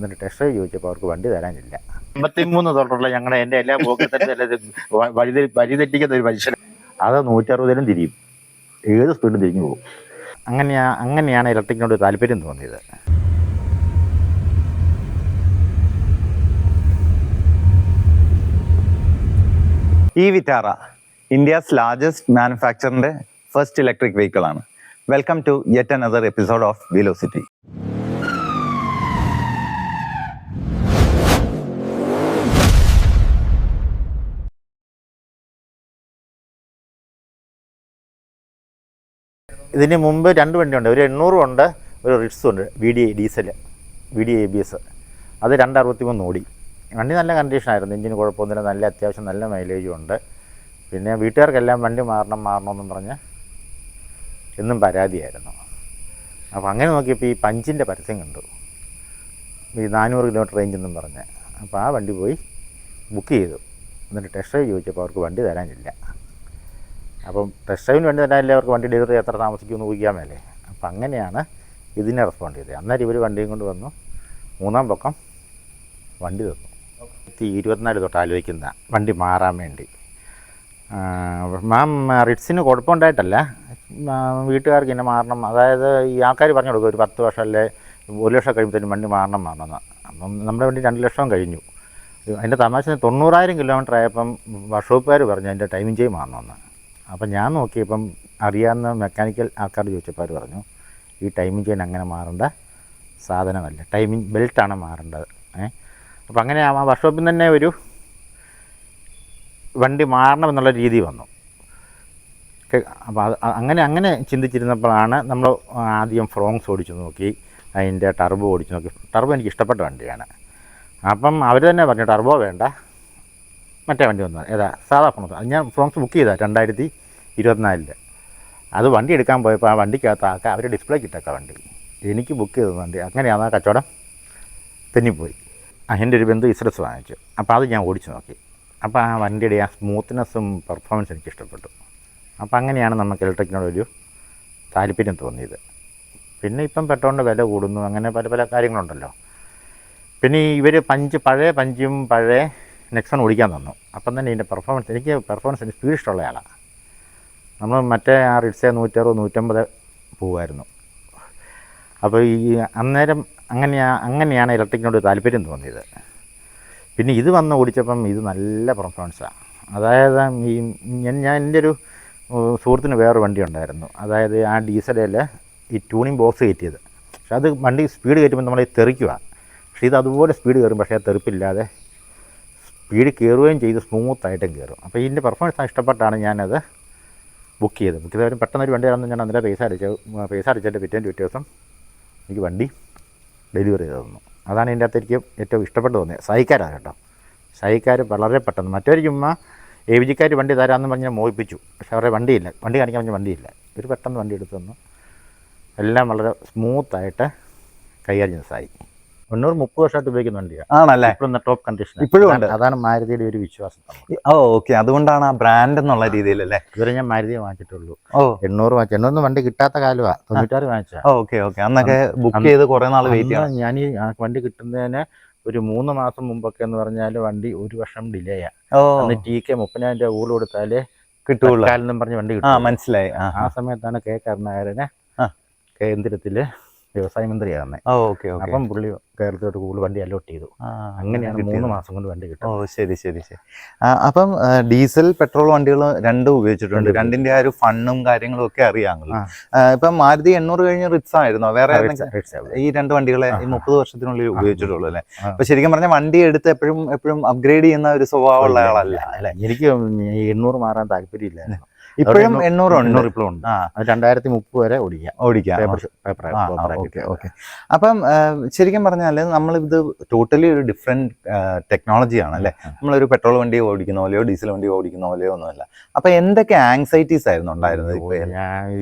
എന്നിട്ട് test drive ചോദിച്ചപ്പോൾ അവർക്ക് വണ്ടി തരാനില്ല. 53 തൊട്ടുള്ള എൻ്റെ എല്ലാ പോക്കറ്റും വഴി തെറ്റിക്കുന്ന ഒരു മനുഷ്യൻ. അത് 160 തിരിയും, ഏത് സ്പീഡും തിരിഞ്ഞു പോകും. അങ്ങനെയാണ് ഇലക്ട്രിക്കിനോട് താല്പര്യം തോന്നിയത്. ഈ വിറ്റാറ ഇന്ത്യസ് ലാർജസ്റ്റ് മാനുഫാക്ചറിന്റെ ഫസ്റ്റ് ഇലക്ട്രിക് വെഹിക്കിൾ ആണ്. Welcome to yet another episode of Velocity. ഇതിന് മുമ്പ് 2 വണ്ടിയുണ്ട്, ഒരു 800 ഉണ്ട്, ഒരു റിറ്റ്സും ഉണ്ട്, VDI ഡീസൽ, VDI ABS. അത് 263 ഓടി. വണ്ടി നല്ല കണ്ടീഷനായിരുന്നു, എഞ്ചിന് കുഴപ്പമൊന്നുമില്ല, നല്ല അത്യാവശ്യം നല്ല മൈലേജും ഉണ്ട്. പിന്നെ വീട്ടുകാർക്കെല്ലാം വണ്ടി മാറണമെന്നും പറഞ്ഞ് എന്നും പരാതിയായിരുന്നു. അപ്പോൾ അങ്ങനെ നോക്കിയപ്പോൾ ഈ പഞ്ചിൻ്റെ പരസ്യം കണ്ടു, ഈ 400 കിലോമീറ്റർ റേഞ്ച് എന്നും പറഞ്ഞ്. അപ്പോൾ ആ വണ്ടി പോയി ബുക്ക് ചെയ്തു. എന്നിട്ട് ടെസ്റ്റ് ഡ്രൈവ് ചോദിച്ചപ്പോൾ അവർക്ക് വണ്ടി തരാനില്ല. അപ്പം ടെസ്റ്റ് ഡ്രൈവിന് വേണ്ടി തരാനില്ല, അവർക്ക് വണ്ടി ഡെലിവറി എത്ര താമസിക്കുമെന്ന് ഊഹിക്കാൻ മേലേ. അപ്പം അങ്ങനെയാണ് ഇതിനെ റെസ്പോണ്ട് ചെയ്തത്. അന്നേരം ഇവർ വണ്ടിയും കൊണ്ട് വന്നു, 3-ാം പക്കം വണ്ടി തന്നു. 24 തൊട്ട് ആലോചിക്കുന്ന വണ്ടി മാറാൻ വേണ്ടി. മാം റിറ്റ്സിന് കുഴപ്പമുണ്ടായിട്ടല്ല, വീട്ടുകാർക്ക് ഇങ്ങനെ മാറണം, അതായത് ഈ ആൾക്കാർ പറഞ്ഞു കൊടുക്കും ഒരു 10 വർഷം അല്ലേ 1 ലക്ഷം കഴിയുമ്പോഴത്തേനും വണ്ടി മാറണമെന്ന്. അപ്പം നമ്മുടെ വണ്ടി 2 ലക്ഷം കഴിഞ്ഞു. അതിൻ്റെ തമാശ 90,000 കിലോമീറ്റർ ആയപ്പം വർക്ക്ഷോപ്പുകാർ പറഞ്ഞു അതിൻ്റെ ടൈമിംഗ് ചെയ്ത് മാറണമെന്ന്. അപ്പം ഞാൻ നോക്കിയപ്പം അറിയാവുന്ന മെക്കാനിക്കൽ ആൾക്കാർ ചോദിച്ചപ്പോൾ അവർ പറഞ്ഞു ഈ ടൈമിംഗ് ചെയിൻ അങ്ങനെ മാറേണ്ട സാധനമല്ല, ടൈമിംഗ് ബെൽറ്റാണ് മാറേണ്ടത്. അപ്പം അങ്ങനെ ആ വർക്ക്ഷോപ്പിൽ തന്നെ ഒരു വണ്ടി മാറണമെന്നുള്ള രീതി വന്നു. അപ്പോൾ അങ്ങനെ ചിന്തിച്ചിരുന്നപ്പോഴാണ് നമ്മൾ ആദ്യം ഫ്രോങ്സ് ഓടിച്ചു നോക്കി, അതിൻ്റെ ടർബോ ഓടിച്ചു നോക്കി. ടർബോ എനിക്ക് ഇഷ്ടപ്പെട്ട വണ്ടിയാണ്. അപ്പം അവർ തന്നെ പറഞ്ഞു ടർബോ വേണ്ട, മറ്റേ വണ്ടി വന്നു, ഏതാ സാധാ ഫ്രോങ്സ്. ഞാൻ ഫ്രോങ്സ് ബുക്ക് ചെയ്താൽ 2024. അത് വണ്ടി എടുക്കാൻ പോയപ്പോൾ ആ വണ്ടിക്കകത്ത് അവർ ഡിസ്പ്ലേക്ക് ഇട്ടേക്കാം വണ്ടി, എനിക്ക് ബുക്ക് ചെയ്ത വണ്ടി. അങ്ങനെയാണ് ആ കച്ചവടം തെന്നിപ്പോയി. എൻ്റെ ഒരു ബന്ധു ഇസ്രസ് വാങ്ങിച്ചു. അപ്പോൾ അത് ഞാൻ ഓടിച്ചു നോക്കി. അപ്പോൾ ആ വണ്ടിയുടെ ആ സ്മൂത്ത്നെസ്സും പെർഫോമൻസും എനിക്ക് ഇഷ്ടപ്പെട്ടു. അപ്പോൾ അങ്ങനെയാണ് നമുക്ക് ഇലക്ട്രിക്കിനോടൊരു താല്പര്യം തോന്നിയത്. പിന്നെ ഇപ്പം പെട്രോളിൻ്റെ വില കൂടുന്നു, അങ്ങനെ പല കാര്യങ്ങളുണ്ടല്ലോ. പിന്നെ ഇവർ പഴയ പഞ്ചും പഴയ നെക്സൺ ഓടിക്കാൻ തന്നു. അപ്പം തന്നെ ഇതിൻ്റെ പെർഫോമൻസ് സ്പീഡ് ഇഷ്ടമുള്ള ആളാണ്. നമ്മൾ മറ്റേ ആ റിറ്റ്സെ 160-150 പോകുമായിരുന്നു. അപ്പോൾ ഈ അന്നേരം അങ്ങനെയാണ് ഇലക്ട്രിക്കിനോട് താല്പര്യം തോന്നിയത്. പിന്നെ ഇത് വന്ന് ഓടിച്ചപ്പം ഇത് നല്ല പെർഫോമൻസാണ്. അതായത് ഞാൻ എൻ്റെ ഒരു സുഹൃത്തിന് വേറൊരു വണ്ടി ഉണ്ടായിരുന്നു, അതായത് ആ ഡീസലിൽ ഈ ട്യൂണിങ് ബോക്സ് കയറ്റിയത്. പക്ഷെ അത് വണ്ടി സ്പീഡ് കയറ്റുമ്പോൾ നമ്മൾ തെറിക്കുക. പക്ഷേ ഇത് അതുപോലെ സ്പീഡ് കയറും, പക്ഷേ അത് തെറിപ്പില്ലാതെ സ്പീഡ് കയറുകയും ചെയ്ത് സ്മൂത്തായിട്ടും കയറും. അപ്പോൾ ഇതിൻ്റെ പെർഫോമൻസ് ഇഷ്ടപ്പെട്ടാണ് ഞാനത് ബുക്ക് ചെയ്തവരും പെട്ടെന്നൊരു വണ്ടി ആണെന്ന് ഞാൻ അന്നേരം പൈസ അടിച്ചിട്ട് പിറ്റേ ദിവസം എനിക്ക് വണ്ടി ഡെലിവറി ചെയ്ത് തന്നു. അതാണ് ഇതിൻ്റെ അകത്ത് എനിക്ക് ഏറ്റവും ഇഷ്ടപ്പെട്ട് തോന്നിയത്. സൈക്കാരാണ് കേട്ടോ, സൈക്കാർ വളരെ പെട്ടെന്ന്. മറ്റൊരു ചുമ്മാ AVGക്കാർ വണ്ടി തരാമെന്ന് പറഞ്ഞാൽ മോഹിപ്പിച്ചു, പക്ഷേ അവരുടെ വണ്ടിയില്ല, വണ്ടി കാണിക്കാൻ പറഞ്ഞാൽ വണ്ടിയില്ല. ഇവർ പെട്ടെന്ന് വണ്ടി എടുത്ത് തന്നു, എല്ലാം വളരെ സ്മൂത്തായിട്ട് കൈകാര്യം ചെയ്ത സായി. 30 വർഷമായിട്ട് ഉപയോഗിക്കുന്ന വണ്ടിയാണ്. ആണല്ലേ? ഇപ്പോഴും ടോപ്പ് കണ്ടീഷൻ ഇപ്പോഴും ഉണ്ട്. അതാണ് മാരുതിയുടെ ഒരു വിശ്വാസം. ഓക്കെ, അതുകൊണ്ടാണ് ആ ബ്രാൻഡ് എന്നുള്ള രീതിയിലല്ലേ. ഇതുവരെ ഞാൻ മാരുതി വാങ്ങിച്ചിട്ടുള്ളൂ. 800 വാങ്ങിച്ചു. 800 വണ്ടി കിട്ടാത്ത കാലമാണ്, 96 വാങ്ങിച്ചാൽ. ഓക്കെ. അന്നൊക്കെ ബുക്ക് ചെയ്ത് കുറേ നാൾ വെയിറ്റ് ചെയ്യണം. ഞാൻ ഈ വണ്ടി കിട്ടുന്നതിന് ഒരു 3 മാസം മുമ്പൊക്കെ എന്ന് പറഞ്ഞാൽ വണ്ടി 1 വർഷം ഡിലേയാണ്. അന്ന് TK 30,000 രൂപ ഊള് കൊടുത്താലേ കിട്ടുള്ളൂ കാലെന്നും പറഞ്ഞ് വണ്ടി കിട്ടും. മനസ്സിലായി. ആ സമയത്താണ് K കരുണാകരനെ കേന്ദ്രത്തിൽ വ്യവസായ മന്ത്രിയാകുന്നത്. അപ്പം പുള്ളി കേരളത്തോട്ട് കൂടുതൽ വണ്ടി അലോട്ട് ചെയ്തു. അങ്ങനെയാണ് 3 മാസം കൊണ്ട് വണ്ടി കിട്ടും. ശരി. അപ്പം ഡീസൽ പെട്രോൾ വണ്ടികൾ രണ്ടും ഉപയോഗിച്ചിട്ടുണ്ട്. രണ്ടിന്റെ ആ ഒരു ഫണ്ണും കാര്യങ്ങളും ഒക്കെ അറിയാമല്ലോ. ഇപ്പം മാരുതി 800 കഴിഞ്ഞ് റിറ്റ്സ് ആയിരുന്നോ? വേറെ ഈ 2 വണ്ടികളെ ഈ 30 വർഷത്തിനുള്ളിൽ ഉപയോഗിച്ചിട്ടുള്ളൂ അല്ലേ? അപ്പൊ ശരിക്കും പറഞ്ഞാൽ വണ്ടി എടുത്ത് എപ്പോഴും അപ്ഗ്രേഡ് ചെയ്യുന്ന ഒരു സ്വഭാവമുള്ള ആളല്ല. എനിക്ക് 800 മാറാൻ താല്പര്യമില്ല. ഇപ്പോഴും 800 ഇപ്പോഴും ഉണ്ട്. 2030 വരെ ഓടിക്കാം. അപ്പം ശരിക്കും പറഞ്ഞാല് നമ്മളിത് ടോട്ടലി ഒരു ഡിഫറെന്റ് ടെക്നോളജി ആണല്ലേ. നമ്മളൊരു പെട്രോൾ വണ്ടി ഓടിക്കുന്ന പോലെയോ ഡീസൽ വണ്ടി ഓടിക്കുന്ന പോലെയോ ഒന്നുമല്ല. അപ്പൊ എന്തൊക്കെ ആങ്സൈറ്റീസ് ആയിരുന്നു ഉണ്ടായിരുന്നത്?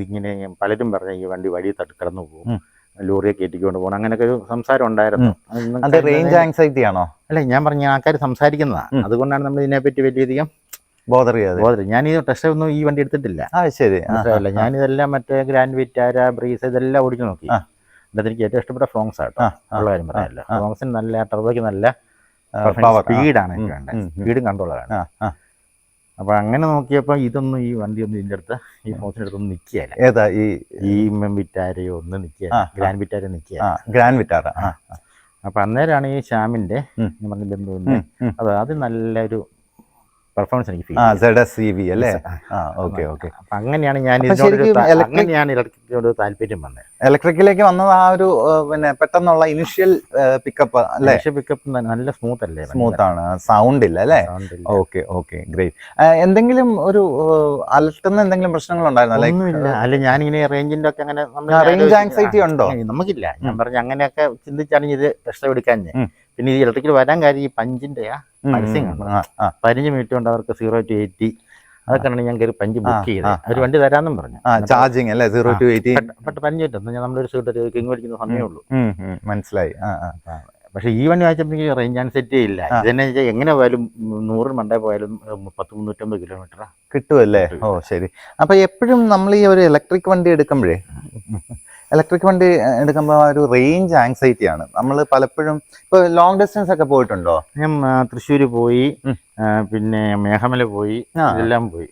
ഇങ്ങനെ പലരും പറഞ്ഞ ഈ വണ്ടി വഴി കിടന്നു പോകും, ലോറിയെ കയറ്റിക്കൊണ്ട് പോകണം, അങ്ങനെയൊക്കെ ഒരു സംസാരം ഉണ്ടായിരുന്നു. അത് റേഞ്ച് ആങ്സൈറ്റി ആണോ? അല്ല, ഞാൻ പറഞ്ഞ ആൾക്കാർ സംസാരിക്കുന്നതാണ്. അതുകൊണ്ടാണ് നമ്മൾ ഇതിനെപ്പറ്റി വലിയധികം ബോധർ ചെയ്യാതെ. ഞാൻ ഈ ടെസ്റ്റ് ഒന്നും ഈ വണ്ടി എടുത്തിട്ടില്ല. ശരി. ഞാനിതെല്ലാം മറ്റേ ഗ്രാൻഡ് വിറ്റാര, ബ്രീസ് ഇതെല്ലാം ഓടിച്ചു നോക്കി. ഇതിനകത്ത് എനിക്ക് ഏറ്റവും ഇഷ്ടപ്പെട്ട ഫ്രോങ്സ് ആട്ടോ, ഉള്ള കാര്യം പറയാനല്ല. ഫ്രോങ്സിന് നല്ല ടർബോയ്ക്ക് നല്ല സ്പീഡാണ് എനിക്ക് വേണ്ടത്, സ്പീഡും കൺട്രോളാണ്. അപ്പോൾ അങ്ങനെ നോക്കിയപ്പോൾ ഇതൊന്നും ഈ വണ്ടിയൊന്നും ഇതിൻ്റെ അടുത്ത് ഈ ഫ്രോങ്സിൻ്റെ അടുത്തൊന്നും നിൽക്കുകയല്ല. ഏതാ ഈ വിറ്റാരയോ ഒന്നും നിൽക്കുക, ഗ്രാൻഡ് വിറ്റാരോ നിൽക്കുക, ഗ്രാൻഡ് വിറ്റാര. അപ്പം അന്നേരമാണ് ഈ ശ്യാമിൻ്റെ പറഞ്ഞ ബന്ധുവിൻ്റെ അത് നല്ലൊരു പെർഫോമൻസ് എനിക്ക് ZS-EV അല്ലേ? ഓക്കെ. അപ്പം അങ്ങനെയാണ് ഞാൻ ഇലക്ട്രിക്കിനോട് താല്പര്യം വന്നത്. ഇലക്ട്രിക്കിലേക്ക് വന്നത് ആ ഒരു പിന്നെ പെട്ടെന്നുള്ള ഇനിഷ്യൽ പിക്കപ്പ് അല്ലേ? പിക്കപ്പ് നല്ല സ്മൂത്ത് അല്ലേ? സ്മൂത്ത് ആണ്, സൗണ്ട് ഇല്ല അല്ലേ? Okay great. എന്തെങ്കിലും ഒരു അലട്ടുന്ന എന്തെങ്കിലും പ്രശ്നങ്ങളുണ്ടായിരുന്നോ? ഒന്നുമില്ല. അല്ല, ഞാനിങ്ങനെ റേഞ്ചിന്റെ ഒക്കെ അങ്ങനെ റേഞ്ച് ആങ്സൈറ്റി ഉണ്ടോ? നമുക്കില്ല. ഞാൻ പറഞ്ഞു അങ്ങനെയൊക്കെ ചിന്തിച്ചാണ് ഇത് എക്സ്ട്രാ എടുക്കാൻ. പിന്നെ ഈ ഇലക്ട്രിക്കൽ വരാൻ കാര്യം ഈ പഞ്ചിന്റെ പരസ്യം 15 മിനിറ്റ് കൊണ്ട് അവർക്ക് 0 to 80 അതൊക്കെയാണ് ഞാൻ കയറി പഞ്ച് ബുക്ക് ചെയ്തത്. അവർ വണ്ടി തരാമെന്നും പറഞ്ഞു. ചാർജിങ് അല്ലേ 0 to 80? പെട്ട് 15 മിനിറ്റ് ഞാൻ നമ്മളൊരു സീറ്റ് കിങ് മേടിക്കുന്ന സമയമുള്ളൂ. മനസ്സിലായി. പക്ഷെ ഈ വണ്ടി വായിച്ചപ്പോഴേക്ക് റേഞ്ച് ആൻസൈറ്റി ഇല്ല. ഇതെന്നെ എങ്ങനെ പോയാലും 100 മണ്ടേ പോയാലും 350 കിലോമീറ്റർ കിട്ടുമല്ലേ? ഓ ശരി. അപ്പൊ എപ്പോഴും നമ്മൾ ഈ ഒരു ഇലക്ട്രിക് വണ്ടി എടുക്കുമ്പോൾ ഒരു റേഞ്ച് ആങ്സൈറ്റി ആണ്. നമ്മൾ പലപ്പോഴും ഇപ്പൊ ലോങ് ഡിസ്റ്റൻസ് ഒക്കെ പോയിട്ടുണ്ടോ? ഞാൻ തൃശ്ശൂര് പോയി, പിന്നെ മേഘമല പോയി, ഇതെല്ലാം പോയി.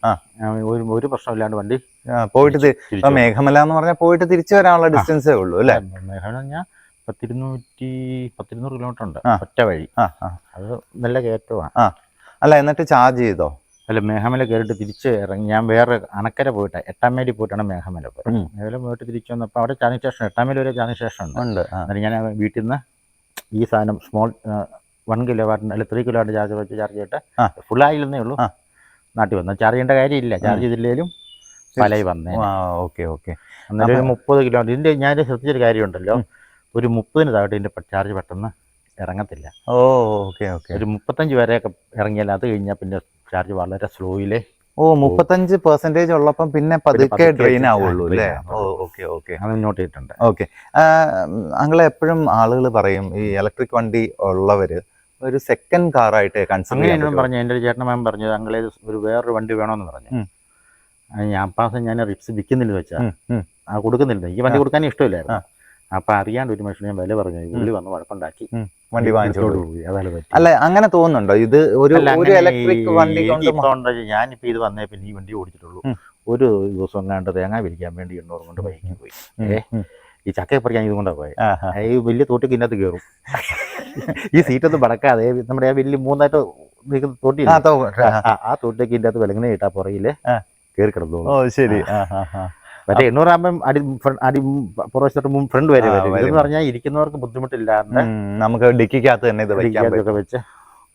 ഒരു പ്രശ്നമില്ലാണ്ട് വണ്ടി പോയിട്ട്. ഇപ്പൊ മേഘമല എന്ന് പറഞ്ഞാൽ പോയിട്ട് തിരിച്ചു വരാനുള്ള ഡിസ്റ്റൻസേ ഉള്ളൂ അല്ലേ? മേഘമല ഞാൻ 200 കിലോമീറ്റർ ഉണ്ട് ഒറ്റ വഴി. അത് നല്ല കയറ്റമാണ്. അല്ല, എന്നിട്ട് ചാർജ് ചെയ്തോ? അല്ല, മേഘമല കയറിയിട്ട് തിരിച്ച് ഇറങ്ങി. ഞാൻ വേറെ അണക്കര പോയിട്ട് 8 മൈലിൽ പോയിട്ടാണ് മേഘമല പോയത്. മേഘമല പോയിട്ട് തിരിച്ചു വന്നപ്പോൾ അവിടെ ചാർജിങ് സ്റ്റേഷൻ 8 മൈൽ വരെ ചാർജിങ് സ്റ്റേഷൻ ഉണ്ട്. എന്നിട്ട് ഞാൻ വീട്ടിൽ നിന്ന് ഈ സാധനം സ്മോൾ 1 കിലോവാട്ടിന് അല്ല 3 കിലോവാട്ട് ചാർജ് വെച്ച് ചാർജ് ചെയ്തിട്ട് ഫുള്ളായില്ലെന്നേ ഉള്ളൂ നാട്ടിൽ വന്നു. ചാർജ് ചെയ്യേണ്ട കാര്യമില്ല, ചാർജ് ചെയ്തില്ലേലും പലയി വന്നേ. ഓക്കെ. അന്നേരം ഒരു 30 കിലോമീറ്റർ. ഇതിൻ്റെ ഞാൻ ശ്രദ്ധിച്ചൊരു കാര്യമുണ്ടല്ലോ, ഒരു 30 താഴെ ഇതിൻ്റെ ചാർജ് പെട്ടെന്ന് ഇറങ്ങത്തില്ല. ഓക്കെ. ഒരു 35 വരെയൊക്കെ ഇറങ്ങിയാൽ അത് കഴിഞ്ഞാൽ പിന്നെ ചാർജ് വളരെ സ്ലോയിലേ. 35% ഉള്ളപ്പം പിന്നെ പതുക്കെ ഡ്രെയിൻ ആവുള്ളൂ അല്ലേ? ഓക്കെ. അത് നോട്ട് ചെയ്തിട്ടുണ്ട്. ഓക്കെ. അങ്ങളെ എപ്പോഴും ആളുകൾ പറയും ഈ ഇലക്ട്രിക് വണ്ടി ഉള്ളവര് ഒരു സെക്കൻഡ് കാറായിട്ട് കൺസിഡർ ചെയ്യാൻ പറഞ്ഞു. എൻ്റെ ഒരു ചേട്ടനമ്മ പറഞ്ഞു അങ്ങളെ ഒരു വേറൊരു വണ്ടി വേണമെന്ന് പറഞ്ഞു. ഞാൻ റിപ്സ് വിൽക്കുന്നില്ലെന്ന് വെച്ചാൽ കൊടുക്കുന്നില്ല. ഈ വണ്ടി കൊടുക്കാനും ഇഷ്ടമില്ലായിരുന്നു. അപ്പൊ അറിയാണ്ട് ഒരു മനുഷ്യനെ വില പറഞ്ഞു, പുള്ളി വന്ന് വഴക്കുണ്ടാക്കി വണ്ടി വാങ്ങിച്ചോണ്ട് പോയി. അതാണ് പറ്റി. അല്ല, അങ്ങനെ തോന്നുന്നുണ്ടോ? ഇത് ഒരു ഇലക്ട്രിക് വണ്ടി ഞാനിപ്പോ ഇത് വന്നേ പിന്നെ ഈ വണ്ടി ഓടിച്ചിട്ടുള്ളൂ. ഒരു ദിവസം എങ്ങാണ്ട് തേങ്ങ വിരിക്കാൻ വേണ്ടി 800 കൊണ്ട് ബൈക്കിൽ പോയി. ഈ ചക്കയെ പറിക്കാൻ ഇതുകൊണ്ടാണ് പോയത്. ഈ വലിയ തോട്ടിക്ക് ഇതിനകത്ത് കയറും. ഈ സീറ്റൊന്നും പടക്കാതെ നമ്മുടെ ആ വലിയ 3 തോട്ടി ആ തോട്ടിലേക്ക് ഇതിൻ്റെ അകത്ത് വിലങ്ങനെ ഇട്ടാ പുറകില് കയറി കിടന്നോളൂ. ശരി. മറ്റേ 800 ആകുമ്പം അടി പുറവശത്തോട്ട് ഫ്രണ്ട് വരെ വരും. ഇതെന്ന് പറഞ്ഞാൽ ഇരിക്കുന്നവർക്ക് ബുദ്ധിമുട്ടില്ലാണ്ട് നമുക്ക് ഡിക്കിക്കകത്ത് തന്നെ ഇത് ഒക്കെ വെച്ച്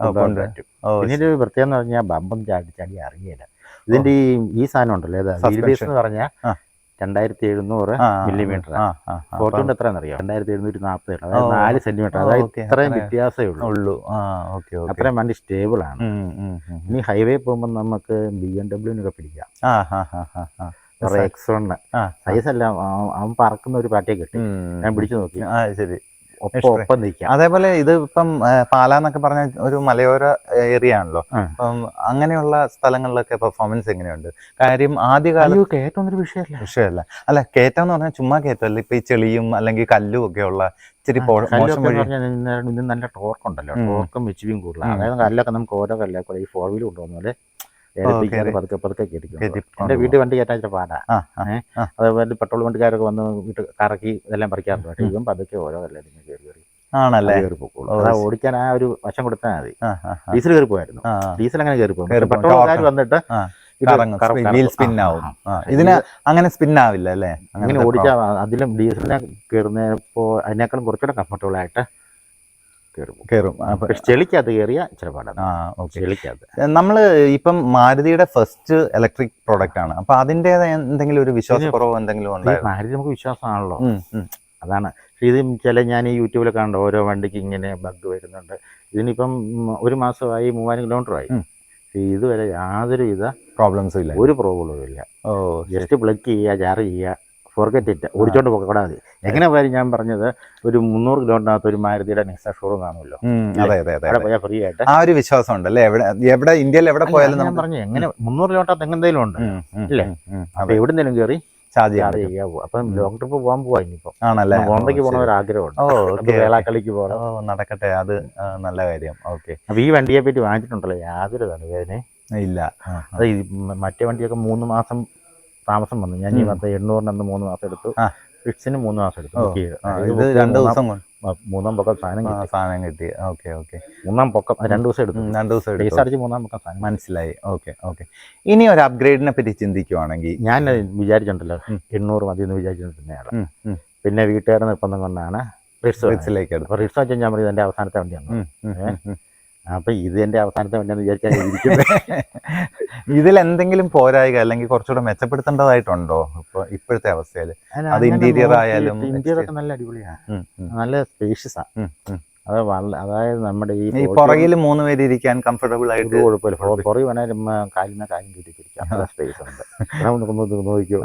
പറ്റും. ഇതിന്റെ ഒരു പ്രത്യേകത എന്ന് പറഞ്ഞാൽ ബമ്പം ചാടി അറിയില്ല. ഇതിന്റെ ഈ സാധനം ഉണ്ടല്ലോ, എന്ന് പറഞ്ഞാൽ 2700 മില്ലിമീറ്റർ. ഫോർച്യൂണിന്റെ എത്രയാണെന്നറിയാം? 2740, അതായത് 4 സെന്റിമീറ്റർ. അതായത് ഇത്രയും വ്യത്യാസമേ ഉള്ളൂ. അത്രയും വണ്ടി സ്റ്റേബിൾ ആണ്. ഇനി ഹൈവേ പോകുമ്പോൾ നമുക്ക് BMW പിടിക്കാം. X1 സൈസ് അല്ല, അവൻ പറക്കുന്ന ഒരു പാർട്ടിയെ കിട്ടി. ഞാൻ പിടിച്ചു നോക്കി. ശരി. ഒപ്പം നിൽക്കാം. അതേപോലെ ഇത് ഇപ്പം പാലാന്നൊക്കെ പറഞ്ഞ ഒരു മലയോര ഏരിയ ആണല്ലോ. അപ്പം അങ്ങനെയുള്ള സ്ഥലങ്ങളിലൊക്കെ പെർഫോമൻസ് എങ്ങനെയുണ്ട്? കാര്യം ആദ്യകാലം കയറ്റം ഒരു വിഷയമല്ല. അല്ല, കയറ്റം എന്ന് പറഞ്ഞാൽ ചുമ്മാ കയറ്റമല്ല. ഇപ്പൊ ഈ ചെളിയും അല്ലെങ്കിൽ കല്ലും ഒക്കെ ഉള്ള ഇച്ചിരി ഇത് നല്ല ടോർക്ക് ഉണ്ടല്ലോ, ടോർക്കും HPയും കൂടുതലാണ്. അതായത് കല്ലൊക്കെ നമുക്ക് ഓരോ കല്ലൊക്കെ ഈ 4 വീൽ കൊണ്ടുവന്നാല് പതുക്കെ കയറ്റിക്കും. എന്റെ വീട്ടിൽ വണ്ടി കയറ്റാൻ പാടാ. അതേപോലെ പെട്രോൾ വണ്ടിക്കാരൊക്കെ വന്ന് വീട്ടിൽ കറക്കി ഇതെല്ലാം പറിക്കാറുണ്ട്. പക്ഷേ ഇവൻ പതുക്കെ ഓരോ കല്ലും കയറി ആണല്ലേ കയറി പോകുള്ളൂ. അതാ ഓടിക്കാൻ ആ ഒരു വശം കൊടുത്താൽ മതി. ഡീസൽ കയറി പോയായിരുന്നു. ഡീസൽ അങ്ങനെ കയറി പോകും. പെട്രോൾക്കാർ വന്നിട്ട് സ്പിൻ ആവും. ഇതിന് അങ്ങനെ സ്പിൻ ആവില്ല അല്ലേ? അങ്ങനെ ഓടിച്ചാൽ അതിലും ഡീസലിനെ കയറുന്നപ്പോ അതിനേക്കാളും കുറച്ചുകൂടെ കംഫർട്ടബിൾ ആയിട്ട് കയറും. ചെളിക്കകത്ത് കയറിയ ചില പാടാണ്. ചെളിക്കകത്ത് നമ്മൾ ഇപ്പം മാരുതിയുടെ ഫസ്റ്റ് ഇലക്ട്രിക് പ്രോഡക്റ്റ് ആണ്. അപ്പൊ അതിന്റെ എന്തെങ്കിലും ഒരു വിശ്വാസക്കുറവോ എന്തെങ്കിലും ഉണ്ടായിരുന്നു? മാരുതി നമുക്ക് വിശ്വാസമാണല്ലോ, അതാണ്. ഇത് ഞാൻ ഈ യൂട്യൂബിലൊക്കെ കണ്ടു ഓരോ വണ്ടിക്ക് ഇങ്ങനെ ബഗ് വരുന്നുണ്ട്. ഇതിനിപ്പം 1 മാസമായി 3000 കിലോമീറ്റർ ആയി. ഇതുവരെ യാതൊരു വിധ പ്രോബ്ലംസും ഇല്ല, ഒരു പ്രോബ്ലവും ഇല്ല. ജസ്റ്റ് പ്ലഗ് ചെയ്യുക, ചാർജ് ചെയ്യുക, ഫോർഗെറ്റ് ഇറ്റ്, ഓടിച്ചോണ്ട് പോക്കോടാ മതി. എങ്ങനെ പോയാലും ഞാൻ പറഞ്ഞത് ഒരു 300 കിലോമീറ്ററിനകത്ത് ഒരു മാരുതിയുടെ നെക്സ ഷോറൂം കാണുമല്ലോ. അവിടെ പോയാൽ ഫ്രീ ആയിട്ട് ആ ഒരു വിശ്വാസം ഉണ്ടല്ലേ? എവിടെ ഇന്ത്യയിൽ എവിടെ പോയാലും ഞാൻ പറഞ്ഞു എങ്ങനെ 300 കിലോമീറ്റർ എന്തെങ്കിലും ഉണ്ട് ഇല്ലേ? അപ്പൊ എവിടുന്നേലും കയറി ചാർജ് ചാർജ് ചെയ്യാൻ പോകും. അപ്പം ലോങ് ട്രിപ്പ് പോകാൻ പോവാ ഇനിയിപ്പോൾ. ആണല്ലേ? ബോംബെക്ക് പോകണ ഒരു ആഗ്രഹമുണ്ട്. വേളാക്കളിക്ക് പോകണം. നടക്കട്ടെ, അത് നല്ല കാര്യം. ഓക്കെ. അപ്പൊ ഈ വണ്ടിയെ പറ്റി വാങ്ങിച്ചിട്ടുണ്ടല്ലോ യാതൊരു തലവേദന ഇല്ല. അത് ഈ മറ്റേ വണ്ടിയൊക്കെ 3 മാസം താമസം വന്നു. ഞാൻ ഈ 800 3 മാസം എടുത്തു. ഫിക്സിന് 3 മാസം എടുത്തു. ഇത് 2 ദിവസം 3-ാം പൊക്കം സാധനം കിട്ടി. Okay okay. 3-ാം പൊക്കം 2 ദിവസം എടുത്തു. 2 ദിവസം പൈസ അടിച്ച് 3-ാം പൊക്കം സാധനം. മനസ്സിലായി. Okay okay. ഇനി ഒരു അപ്ഗ്രേഡിനെ പറ്റി ചിന്തിക്കുവാണെങ്കിൽ ഞാൻ വിചാരിച്ചിട്ടുണ്ടല്ലോ 800 മതി എന്ന് വിചാരിച്ചിട്ടുണ്ടാണ്. പിന്നെ വീട്ടുകാരെ നിർബന്ധം കൊണ്ടാണ് റിറ്റ്സിലേക്ക് എടുത്തത്. റിറ്റ്സ് വെച്ചാൽ ഞാൻ പറയും എൻ്റെ അവസാനത്തെ വണ്ടിയാണ്. അപ്പൊ ഇത് എന്റെ അവസാനത്തെ വണ്ടിയാന്ന് വിചാരിക്കാൻ ഇരിക്കുന്നത്. ഇതിൽ എന്തെങ്കിലും പോരായിക അല്ലെങ്കിൽ കുറച്ചുകൂടെ മെച്ചപ്പെടുത്തേണ്ടതായിട്ടുണ്ടോ ഇപ്പോഴത്തെ അവസ്ഥയിൽ? അത് ഇന്റീരിയർ ആയാലും ഇന്റീരിയർ ഒക്കെ നല്ല അടിപൊളിയാണ്, നല്ല സ്പേഷ്യസ് ആണ്. അതായത് നമ്മുടെ ഈ പുറകിൽ 3 പേര് ഇരിക്കാൻ കംഫർട്ടബിൾ ആയിട്ട് കുഴപ്പമില്ല. പുറകെ വേണേലും കാലിന് കയറ്റിരിക്കാം, സ്പേസ് ഉണ്ട്. നോക്കിയോ,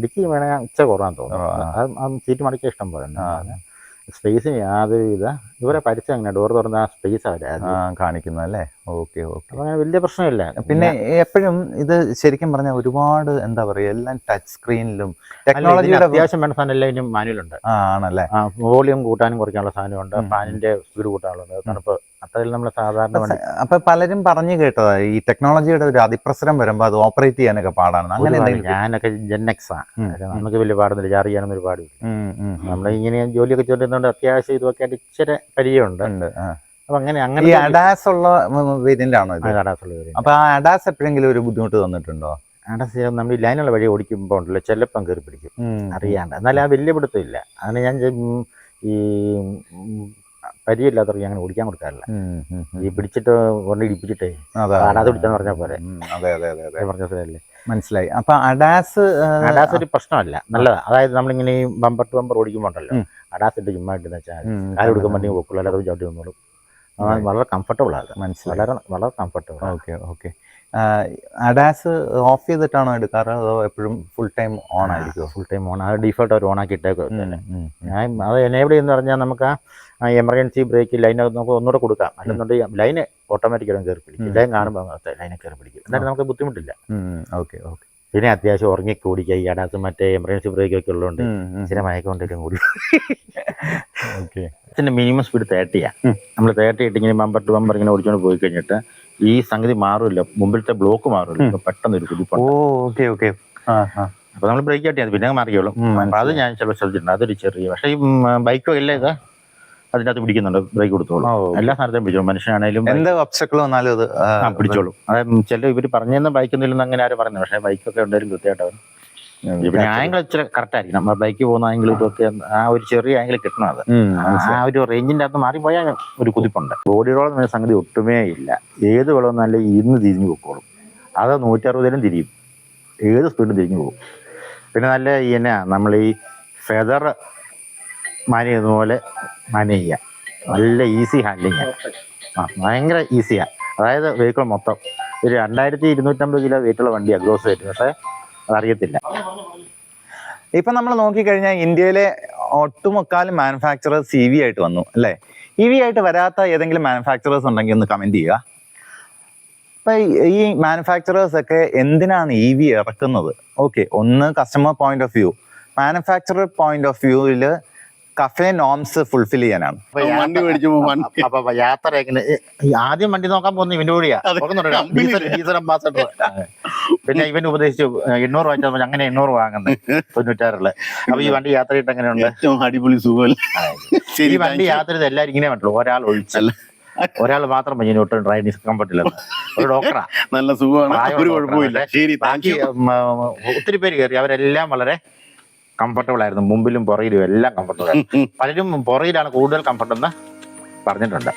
ഡിക്കി വേണേൽ ഉച്ച കുറവാൻ തോന്നുന്നു. സീറ്റ് മടക്കിയ ഇഷ്ടം പോലെ സ്പേസിന് യാതൊരു വിധ ഇവരെ പരിചയം അങ്ങനെ ഡോർ തുറന്ന ആ സ്പേസ് കാണിക്കുന്നു അല്ലേ? Okay okay. അങ്ങനെ വലിയ പ്രശ്നമില്ല. പിന്നെ എപ്പോഴും ഇത് ശരിക്കും പറഞ്ഞാൽ ഒരുപാട് എന്താ പറയുക, എല്ലാം ടച്ച് സ്ക്രീനിലും ടെക്നോളജിയുടെ അത്യാവശ്യം വേണ്ട സാധനം എല്ലാം ഇതിനും മാനുവലുണ്ട്. ആണല്ലേ? വോളിയം കൂട്ടാനും കുറയ്ക്കാനുള്ള സാധനമുണ്ട്, ഫാനിന്റെ സ്പീഡ് കൂട്ടാനുള്ളത്. തണുപ്പ് അത്രയും നമ്മൾ സാധാരണ. അപ്പൊ പലരും പറഞ്ഞു കേട്ടതാ ഈ ടെക്നോളജിയുടെ ഒരു അതിപ്രസരം വരുമ്പോ അത് ഓപ്പറേറ്റ് ചെയ്യാനൊക്കെ പാടാണ്. അങ്ങനെ ഞാനൊക്കെ ജെൻഎക്സാ, നമുക്ക് വലിയ പാടുന്നില്ല, ചാർജ് ചെയ്യാനൊന്നും ഒരു പാടില്ല. നമ്മളിങ്ങനെ ജോലിയൊക്കെ ചോദിക്കുന്നതുകൊണ്ട് അത്യാവശ്യം ഇതൊക്കെ ആയിട്ട് ഇച്ചിരി പരിചയമുണ്ട്. അപ്പൊ അങ്ങനെ ഈ അഡാസ് ഉള്ള വേരിയന്റ് ആണോ ഇത്? അഡാസ് ഉള്ള വേരിയന്റ്. അപ്പൊ ആ അഡാസ് എപ്പോഴെങ്കിലും ഒരു ബുദ്ധിമുട്ട് തന്നിട്ടുണ്ടോ? അഡാസ് നമ്മൾ ഈ ലൈനുള്ള വഴി ഓടിക്കുമ്പോൾ ഉണ്ടല്ലോ ചിലപ്പം കയറി പിടിക്കും, അറിയാണ്ട്. എന്നാലും ആ വലിയ പിടുത്തമില്ല. അങ്ങനെ ഞാൻ ഈ പരിചയമില്ലാത്തവർക്ക് അങ്ങനെ ഓടിക്കാൻ കൊടുക്കാറില്ല. ഈ പിടിച്ചിട്ട് കൊണ്ട് ഇടിപ്പിച്ചിട്ടേ അഡാസ് പിടിച്ചാന്ന് പറഞ്ഞാൽ പോലെ. പറഞ്ഞല്ലേ? മനസ്സിലായി. അപ്പൊ അഡാസ് ഒരു പ്രശ്നമല്ല, നല്ലതാ. അതായത് നമ്മളിങ്ങനെ ഈ ബമ്പർ ടു ബമ്പർ ഓടിക്കുമ്പോൾ ഉണ്ടല്ലോ അഡാസ് ഇട്ട് ചുമ്മാ ഇട്ടെന്ന് വെച്ചാൽ കാല് കൊടുക്കാൻ വേണ്ടി പോക്കുള്ളൂ, അല്ലാതെ ചവിട്ടി വന്നോളും. വളരെ കംഫർട്ടബിൾ ആണ്. മനസ്സിലായി. വളരെ comfortable. Okay okay. ADAS off ചെയ്തിട്ടാണോ എടുക്കാറ് അതോ എപ്പോഴും ഫുൾ ടൈം ഓൺ ആയിരിക്കും? Full time on. അത് ഡീഫോൾട്ട് അവർ ഓൺ ആക്കി ഇട്ടേക്കും. ഞാൻ അത് എനേബിൾ ചെയ്യുന്ന പറഞ്ഞാൽ നമുക്ക് ആ എമർജൻസി ബ്രേക്ക് ലൈൻ നമുക്ക് ഒന്നുകൂടെ കൊടുക്കാം. അല്ലെന്നുണ്ടെങ്കിൽ ലൈന് ഓട്ടോമാറ്റിക്കായിട്ട് കയറി പിടിക്കും. ലൈൻ കാണുമ്പോൾ ലൈനെ കയറി പിടിക്കും. എന്നാലും നമുക്ക് ബുദ്ധിമുട്ടില്ല. Okay okay. പിന്നെ അത്യാവശ്യം ഉറങ്ങി ഓടിക്കുക. ഈ അഡാസ് മറ്റേ എമർജൻസി ബ്രേക്ക് ഒക്കെ ഉള്ളതുകൊണ്ട് ചില മയക്കൊണ്ടിട്ടും കൂടി. ഓക്കെ. ഇതിന്റെ മിനിമം സ്പീഡ് 30 നമ്മൾ 30 ഇട്ട് ഇങ്ങനെ ബമ്പർ ടു ബമ്പർ ഇങ്ങനെ ഓടിച്ചുകൊണ്ട് പോയി കഴിഞ്ഞിട്ട് ഈ സംഗതി മാറില്ല, മുമ്പിലത്തെ ബ്ലോക്ക് മാറില്ല, പെട്ടെന്ന് ഒരു കുതിപ്പുണ്ട്. Okay okay. അപ്പൊ നമ്മൾ ബ്രേക്ക് ആട്ടിയാൽ പിന്നെ മാറിയോളൂ. അപ്പൊ അത് ഞാൻ ചിലപ്പോൾ ശ്രദ്ധിച്ചിട്ടുണ്ട്. അതൊരു ചെറിയ, പക്ഷേ ഈ ബൈക്കോ ഇല്ല ഇത് അതിൻ്റെ അകത്ത് പിടിക്കുന്നുണ്ട്, ബ്രേക്ക് കൊടുത്തോളൂ. എല്ലാ സാധനത്തെയും പിടിച്ചോളൂ. മനുഷ്യനാണേലും എന്ത് ഒബ്സ്റ്റക്കിൾ വന്നാലും അത് പിടിച്ചോളൂ. അതായത് ചില ഇവർ പറഞ്ഞെന്ന് ബൈക്കൊന്നും ഇല്ലെന്ന് അങ്ങനെ ആരും പറഞ്ഞു. പക്ഷേ ബൈക്കൊക്കെ ഉണ്ടായാലും കൃത്യമായിട്ട് അവർ പിന്നെ ആംഗിൾ ഇച്ചിരി കറക്റ്റ് ആയിരിക്കും. നമ്മൾ ബൈക്ക് പോകുന്ന ആംഗിൾ ഇതൊക്കെ ആ ഒരു ചെറിയ ആംഗിൾ കിട്ടണം. അത് ആ ഒരു റേഞ്ചിന്റെ അകത്ത് മാറിപ്പോയാൽ ഒരു കുതിപ്പുണ്ട്. ബോഡി റോൾ എന്ന സംഗതി ഒട്ടുമേ ഇല്ല. ഏത് വെള്ളം നല്ല ഇന്ന് തിരിഞ്ഞു പോയിക്കോളും. അത് 160 തിരിയും, ഏത് സ്പീഡും തിരിഞ്ഞു പോകും. പിന്നെ നല്ല എന്നാ നമ്മൾ ഈ ഫെദർ മാനേജ് പോലെ മാനേജ് ചെയ്യാം. നല്ല ഈസി ഹാൻഡ്ലിങ്. ഭയങ്കര ഈസിയാണ്. അതായത് വെഹിക്കിൾ മൊത്തം ഒരു 2250 കിലോ വെയിറ്റുള്ള വണ്ടിയാണ് ഗ്രോസ് വെയിറ്റ്. പക്ഷേ അതറിയത്തില്ല. ഇപ്പൊ നമ്മൾ നോക്കിക്കഴിഞ്ഞാൽ ഇന്ത്യയിലെ ഒട്ടുമുക്കാലും മാനുഫാക്ചറേഴ്സ് EV ആയിട്ട് വന്നു അല്ലേ? EV ആയിട്ട് വരാത്ത ഏതെങ്കിലും മാനുഫാക്ചറേഴ്സ് ഉണ്ടെങ്കിൽ ഒന്ന് കമന്റ് ചെയ്യുക. ഇപ്പൊ ഈ മാനുഫാക്ചറേഴ്സ് ഒക്കെ എന്തിനാണ് EV ഇറക്കുന്നത്? ഓക്കെ, ഒന്ന് customer point of view, manufacturer point of വ്യൂവില് കഫേ നോംസ് ഫുൾഫിൽ ചെയ്യാനാണ്. അപ്പൊ യാത്ര ആദ്യം വണ്ടി നോക്കാൻ പോകുന്ന ഇവന്റെ കൂടിയാ. പിന്നെ ഇവൻ ഉപദേശിച്ചു 800 വാങ്ങിച്ചാൽ അങ്ങനെ 800 വാങ്ങുന്നത് 96. അപ്പൊ ഈ വണ്ടി യാത്ര ചെയ്തിട്ട് എങ്ങനെയുണ്ട്? അടിപൊളി സുഖമല്ല. ഈ വണ്ടി യാത്ര ചെയ്ത് എല്ലാവരും ഇങ്ങനെ പറ്റുള്ളൂ, ഒരാൾ ഒഴിച്ചല്ല. ഒരാൾ മാത്രം പറഞ്ഞു ഒട്ടും ഡ്രൈവിംഗ് കംഫർട്ടില്ല. ഒരു ഡോക്ടറാ, നല്ല സുഖമാണ്, ഒരു കുഴപ്പമില്ല. ശരി, ബാക്കി ഒത്തിരി പേര് കയറി, അവരെല്ലാം വളരെ കംഫർട്ടബിൾ ആയിരുന്നു. മുമ്പിലും പുറകിലും എല്ലാം കംഫർട്ടബിൾ ആയിരുന്നു. പലരും പുറകിലാണ് കൂടുതൽ കംഫർട്ട് എന്ന് പറഞ്ഞിട്ടുണ്ട്.